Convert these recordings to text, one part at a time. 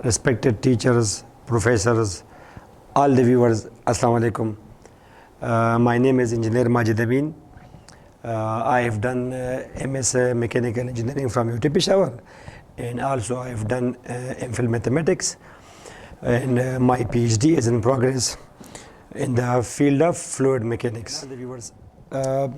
respected teachers, professors, all the viewers, Assalamu alaikum. My name is Engineer Majid Amin. I have done MS Mechanical Engineering from UT Peshawar, and also I have done MPhil Mathematics, and my PhD is in progress in the field of fluid mechanics. The viewers,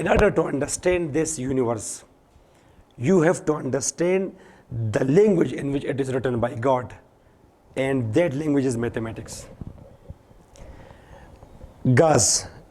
in order to understand this universe you have to understand the language in which it is written by God, and that language is mathematics. Gauss,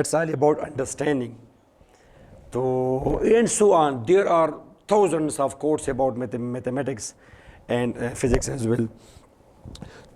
It's all about understanding. So, and so on. There are thousands of quotes about mathematics and physics as well.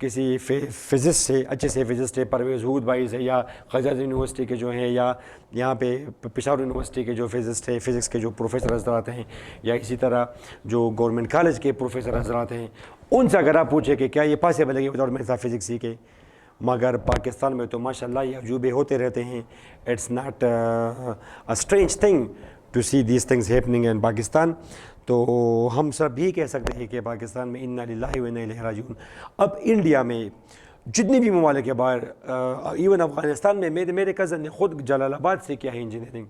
کسی physics سے اچھے سے physics سے پرویز ہود بھائی سے یا غزل university کے جو ہیں یا یہاں پہ پشاور یونیورسٹی کے جو فزکس کے جو پروفیسر حضرات ہیں یا اسی طرح جو گورنمنٹ کالج کے پروفیسر حضرات ہیں ان سے اگر آپ پوچھیں کہ کیا یہ پاسبل ہے کہ وداؤٹ میتھس فزکس سیکھے، مگر پاکستان میں تو ماشاءاللہ یہ عجوبے ہوتے رہتے ہیں. It's not a strange thing to see these things happening in Pakistan. تو ہم سب بھی کہہ سکتے ہیں کہ پاکستان میں انا للہ و انا الیہ راجعون. اب انڈیا میں جتنے بھی ممالک کے باہر، ایون افغانستان میں میرے کزن نے خود جلال آباد سے کیا ہے انجینئرنگ،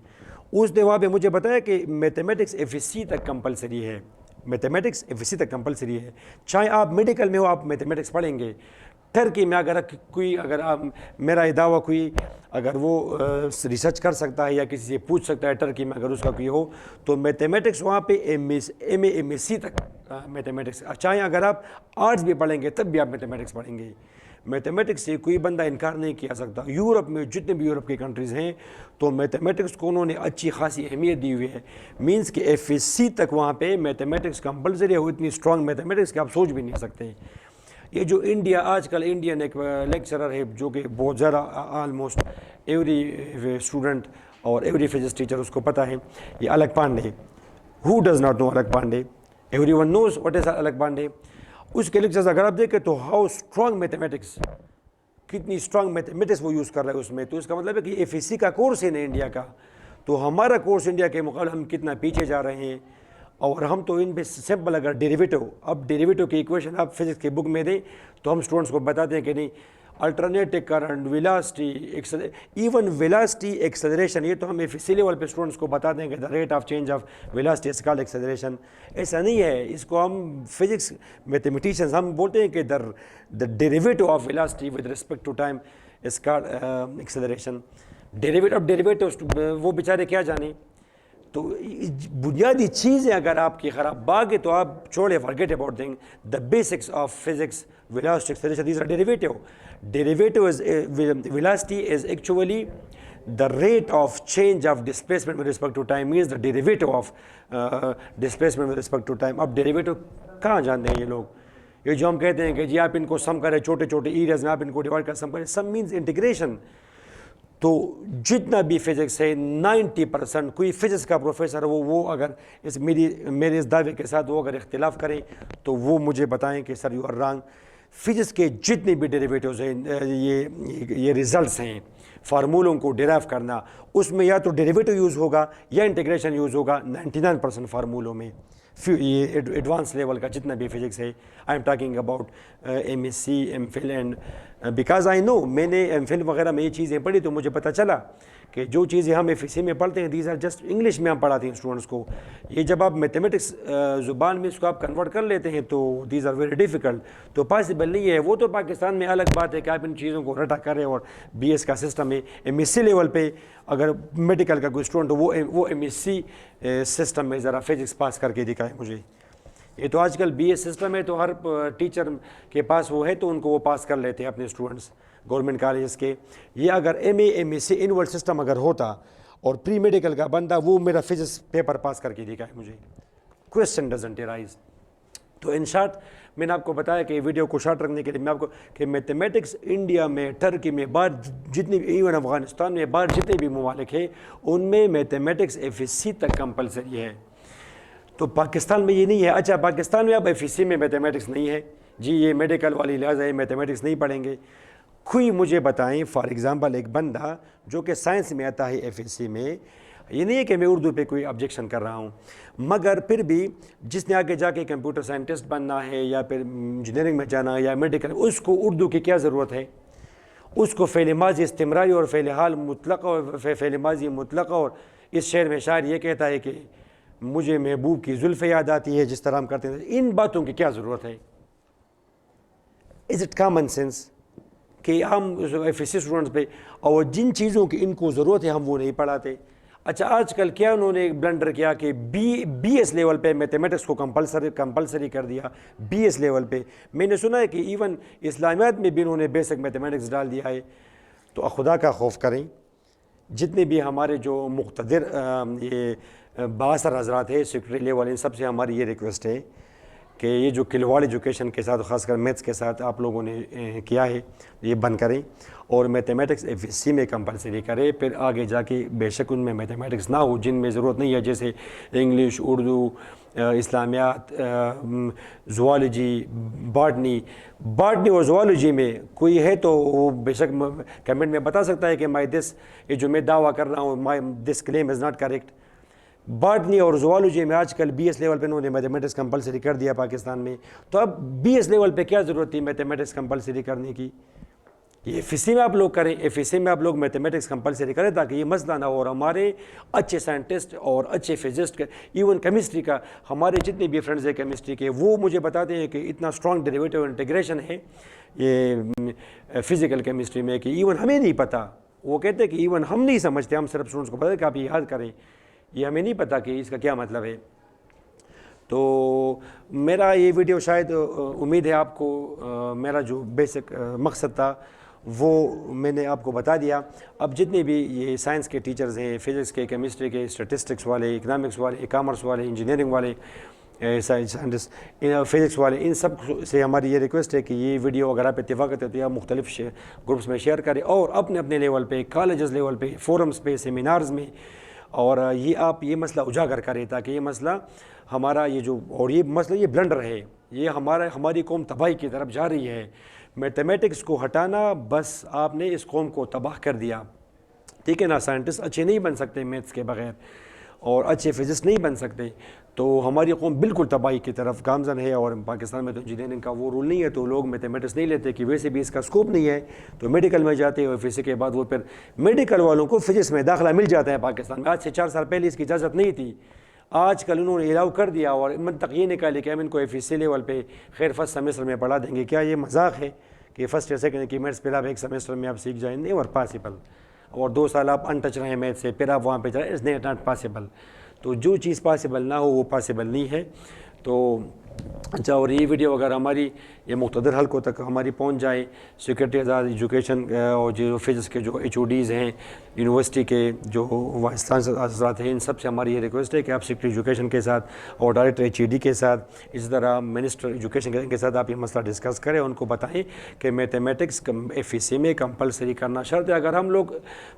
اس نے وہاں پہ مجھے بتایا کہ میتھمیٹکس ایف ایس سی تک کمپلسری ہے. میتھمیٹکس ایف ایس سی تک کمپلسری ہے، چاہے آپ میڈیکل میں ہو آپ میتھمیٹکس پڑھیں گے. ٹرکی میں اگر آپ میرا یہ دعویٰ کوئی اگر وہ ریسرچ کر سکتا ہے یا کسی سے پوچھ سکتا ہے ٹرکی میں اگر اس کا کوئی ہو تو میتھمیٹکس وہاں پہ ایم ایس سی تک میتھمیٹکس. چاہے اگر آپ آرٹس بھی پڑھیں گے تب بھی آپ میتھمیٹکس پڑھیں گے. میتھمیٹکس سے کوئی بندہ انکار نہیں کیا سکتا. یورپ میں جتنے بھی یورپ کی کنٹریز ہیں تو میتھمیٹکس کو انہوں نے اچھی خاصی اہمیت دی ہوئی ہے. مینس کہ ایف ایس سی تک وہاں پہ میتھمیٹکس کمپلسری ہے. وہ اتنی اسٹرانگ میتھمیٹکس کہ آپ سوچ بھی نہیں سکتے. یہ جو انڈیا آج کل انڈین ایک لیکچرر ہے جو کہ بہت زیادہ آلموسٹ ایوری اسٹوڈنٹ اور ایوری فزکس ٹیچر اس کو پتہ ہے، یہ الگ پانڈے. ہو ڈز ناٹ نو الگ Pandey? Every one knows what is الگ پانڈے. اس کے لیکچرز اگر آپ دیکھیں تو ہاؤ اسٹرانگ میتھمیٹکس، کتنی اسٹرانگ میتھمیٹکس وہ یوز کر رہا ہے اس میں. تو اس کا مطلب ہے کہ ایف ایس سی کا کورس ہے نا انڈیا کا، تو ہمارا کورس انڈیا کے مقابلے ہم کتنا پیچھے جا رہے ہیں. اور ہم تو ان پہ سمپل اگر ڈیریویٹو، اب ڈیریویٹو کی ایکویشن آپ فزکس کی بک میں دیں تو ہم اسٹوڈنٹس کو بتاتے ہیں کہ نہیں alternative current, velocity, even velocity acceleration, یہ تو ہم ایف ایس سی لیول پہ اسٹوڈنٹس کو بتاتے ہیں کہ the rate of change of velocity is called acceleration. ایسا نہیں ہے، اس کو ہم فزکس میتھمیٹیشینس ہم بولتے ہیں کہ the derivative of velocity with respect to time is called acceleration. Derivative وہ بیچارے کیا جانیں. تو بنیادی چیزیں اگر آپ کی خراب باغ ہے تو آپ چھوڑے forget about them. The basics of physics, velocity, acceleration, these are derivative. Derivative is velocity is actually the rate of change of displacement with respect to time, means the derivative of displacement with respect to time. اب derivative کہاں جانتے ہیں یہ لوگ؟ یہ جو ہم کہتے ہیں کہ جی آپ ان کو سم کریں چھوٹے چھوٹے ایریاز میں، آپ ان کو ڈیوائڈ کر سم کریں، سم مینز انٹیگریشن. تو جتنا بھی فزکس ہے 90% کوئی فزکس کا پروفیسر وہ اگر میرے اس دعوے کے ساتھ وہ اگر اختلاف کریں تو وہ مجھے بتائیں کہ sir you are wrong. Physics کے جتنے بھی ڈیریویٹوز ہیں، یہ ریزلٹس ہیں فارمولوں کو ڈیرائیو کرنا، اس میں یا تو ڈیریویٹو یوز ہوگا یا انٹیگریشن یوز ہوگا 99% فارمولوں میں. یہ ایڈوانس لیول کا جتنا بھی فزکس ہے، I am talking about M S C, M Phil, and because I know میں نے ایم فل وغیرہ میں یہ چیزیں پڑھی تو مجھے پتہ چلا کہ جو چیزیں ہم ایف ایس سی میں پڑھتے ہیں دیز آر جسٹ انگلش میں ہم پڑھاتے ہیں اسٹوڈنٹس کو. یہ جب آپ میتھمیٹکس زبان میں اس کو آپ کنورٹ کر لیتے ہیں تو دیز آر ویری ڈیفیکلٹ. تو پاسبل نہیں ہے. وہ تو پاکستان میں الگ بات ہے کہ آپ ان چیزوں کو رٹا کریں اور بی ایس کا سسٹم ہے. ایم ایس سی لیول پہ اگر میڈیکل کا کوئی اسٹوڈنٹ ہو وہ ایم ایس سی سسٹم میں ذرا فزکس پاس کر کے دکھائے مجھے. یہ تو آج کل بی ایس سسٹم ہے تو ہر ٹیچر کے پاس وہ ہے تو ان کو وہ پاس کر لیتے ہیں اپنے اسٹوڈنٹس گورنمنٹ کالجز کے. یہ اگر M S C inward system اگر ہوتا اور پری میڈیکل کا بندہ وہ میرا فزکس پیپر پاس کر کے دکھائے مجھے، کویسچن ڈزنٹ ارائز. تو ان شارٹ میں نے آپ کو بتایا کہ ویڈیو کو شارٹ رکھنے کے لیے میں آپ کو کہ میتھمیٹکس انڈیا میں، ٹرکی میں، باہر جتنی بھی ایون افغانستان میں باہر جتنے بھی ممالک ہیں ان میں میتھمیٹکس ایف ایس سی تک کمپلسری ہے. تو پاکستان میں یہ نہیں ہے. اچھا پاکستان میں اب ایف ایس سی میں میتھمیٹکس نہیں ہے جی، یہ میڈیکل والی لحاظ ہے میتھمیٹکس نہیں پڑھیں گے. کوئی مجھے بتائیں فار ایگزامپل ایک بندہ جو کہ سائنس میں آتا ہے ایف ایس سی میں، یہ نہیں ہے کہ میں اردو پہ کوئی آبجیکشن کر رہا ہوں، مگر پھر بھی جس نے آگے جا کے کمپیوٹر سائنٹسٹ بننا ہے یا پھر انجینئرنگ میں جانا ہے یا میڈیکل، اس کو اردو کی کیا ضرورت ہے؟ اس کو فعل ماضی استمراری اور فعل حال مطلق اور فعل ماضی مطلق. اور اس شعر میں شاعر یہ کہتا ہے کہ مجھے محبوب کی زلفیں یاد آتی ہے جس طرح ہم کرتے ہیں. ان باتوں کی کیا ضرورت ہے؟ از اٹ کامن سینس کہ ہم ایف ایس سی اسٹوڈنٹس پہ اور جن چیزوں کی ان کو ضرورت ہے ہم وہ نہیں پڑھاتے. اچھا آج کل کیا انہوں نے بلنڈر کیا کہ بی ایس لیول پہ میتھمیٹکس کو کمپلسری کر دیا. بی ایس لیول پہ میں نے سنا ہے کہ ایون اسلامیات میں بھی انہوں نے بیسک میتھمیٹکس ڈال دیا ہے. تو خدا کا خوف کریں. جتنے بھی ہمارے جو مقتدر یہ بااثر حضرات ہیں سیکرٹری لیول، ان سب سے ہماری یہ ریکویسٹ ہے کہ یہ جو کلواڑ ایجوکیشن کے ساتھ خاص کر میتھس کے ساتھ آپ لوگوں نے کیا ہے یہ بند کریں اور میتھمیٹکس FSC میں کمپلسری کرے. پھر آگے جا کے بے شک ان میں میتھمیٹکس نہ ہو جن میں ضرورت نہیں ہے، جیسے انگلش، اردو، اسلامیات، زوالوجی، باٹنی اور زوالوجی میں کوئی ہے تو وہ بے شک کمنٹ میں بتا سکتا ہے کہ یہ جو میں دعویٰ کر رہا ہوں دس کلیم از ناٹ کریکٹ. باٹنی اور زوالوجی میں آج کل BS لیول پہ انہوں نے میتھمیٹکس کمپلسری کر دیا پاکستان میں، تو اب BS لیول پہ کیا ضرورت تھی میتھمیٹکس کمپلسری کرنے کی؟ یہ FSC میں آپ لوگ کریں، FSC میں آپ لوگ میتھمیٹکس کمپلسری کریں تاکہ یہ مسئلہ نہ ہو. اور ہمارے اچھے سائنٹسٹ اور اچھے فزسٹ ایون کیمسٹری کا ہمارے جتنے بھی فرینڈز ہیں کیمسٹری کے وہ مجھے بتاتے ہیں کہ اتنا اسٹرانگ ڈیریویٹیو انٹیگریشن ہے یہ فزیکل کیمسٹری میں کہ ایون ہمیں نہیں پتہ. وہ کہتے ہیں کہ ایون ہم نہیں سمجھتے، ہم صرف اسٹوڈنٹس کو پتہ ہے کہ آپ یہ یاد کریں، یہ ہمیں نہیں پتہ کہ اس کا کیا مطلب ہے. تو میرا یہ ویڈیو شاید امید ہے آپ کو میرا جو بیسک مقصد تھا وہ میں نے آپ کو بتا دیا. اب جتنے بھی یہ سائنس کے ٹیچرز ہیں، فزکس کے، کیمسٹری کے، اسٹیٹسٹکس والے، اکنامکس والے، کامرس والے، انجینئرنگ والے، سائنٹسٹ، فزکس والے، ان سب سے ہماری یہ ریکویسٹ ہے کہ یہ ویڈیو اگر آپ اتفاق کرتے تو آپ مختلف گروپس میں شیئر کریں اور اپنے اپنے لیول پہ، کالجز لیول پہ، فورمز پہ، سیمینارز میں، اور آپ یہ مسئلہ اجاگر کریں تاکہ یہ مسئلہ ہمارا یہ مسئلہ یہ بلنڈر ہے، یہ ہماری قوم تباہی کی طرف جا رہی ہے. میتھمیٹکس کو ہٹانا بس آپ نے اس قوم کو تباہ کر دیا. ٹھیک ہے نا، سائنٹسٹ اچھے نہیں بن سکتے میتھس کے بغیر اور اچھے فزسٹ نہیں بن سکتے، تو ہماری قوم بالکل تباہی کی طرف گامزن ہے. اور پاکستان میں تو انجینئرنگ کا وہ رول نہیں ہے تو لوگ میتھمیٹکس نہیں لیتے کہ ویسے بھی اس کا سکوپ نہیں ہے تو میڈیکل میں جاتے ہیں اور FSC کے بعد وہ پھر میڈیکل والوں کو فزکس میں داخلہ مل جاتا ہے پاکستان میں. آج سے 4 سال پہلے اس کی اجازت نہیں تھی، آج کل انہوں نے الاؤ کر دیا اور منطق یہ نکالی کہ ہم ان کو FSC لیول پہ خیر فرسٹ سیمسٹر میں پڑھا دیں گے. کیا یہ مذاق ہے کہ فرسٹ یا سیکنڈ کی میتھس پہلے آپ ایک سیمسٹر میں آپ سیکھ جائیں؟ نہیں اور پاسبل. اور 2 سال آپ ان ٹچ رہے میتھ سے پھر آپ وہاں پہ جائیں، از ناٹ پاسبل. تو جو چیز پاسبل نہ ہو وہ پاسبل نہیں ہے. تو اچھا، اور یہ ویڈیو اگر ہماری یہ مقتدر حلقوں تک ہماری پہنچ جائے، سیکرٹری آزاد ایجوکیشن اور جو فزکس کے جو HODs ہیں یونیورسٹی کے جو وائس چانسلر حضرات ہیں، ان سب سے ہماری یہ ریکویسٹ ہے کہ آپ سیکرٹری ایجوکیشن کے ساتھ اور ڈائریکٹر HED کے ساتھ، اسی طرح منسٹر ایجوکیشن کے ساتھ آپ یہ مسئلہ ڈسکس کریں، ان کو بتائیں کہ میتھمیٹکس FSC میں کمپلسری کرنا شرط ہے. اگر ہم لوگ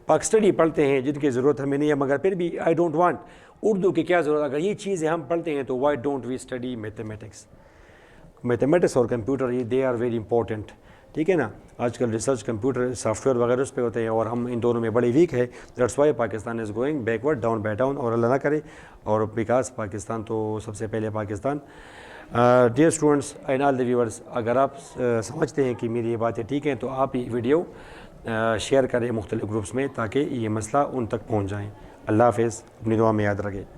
پاک اسٹڈی پڑھتے ہیں جن کی ضرورت ہمیں نہیں ہے مگر پھر بھی آئی ڈونٹ وانٹ اردو کی کیا ضرورت، اگر یہ چیزیں ہم پڑھتے ہیں تو why don't we study mathematics اور کمپیوٹر، یہ دے آر ویری امپورٹنٹ. ٹھیک ہے نا، آج کل ریسرچ کمپیوٹر سافٹ ویئر وغیرہ اس پہ ہوتے ہیں اور ہم ان دونوں میں بڑے ویک ہے. That's why Pakistan is going backward, down by down, اور اللہ نہ کرے اور بیکاز پاکستان تو سب سے پہلے Pakistan. Dear students and all the viewers, اگر آپ سمجھتے ہیں کہ میری یہ باتیں ٹھیک ہیں تو آپ یہ ویڈیو شیئر کریں مختلف گروپس میں تاکہ یہ مسئلہ ان تک پہنچ جائیں. اللہ حافظ، اپنی دعا میں یاد رکھیں.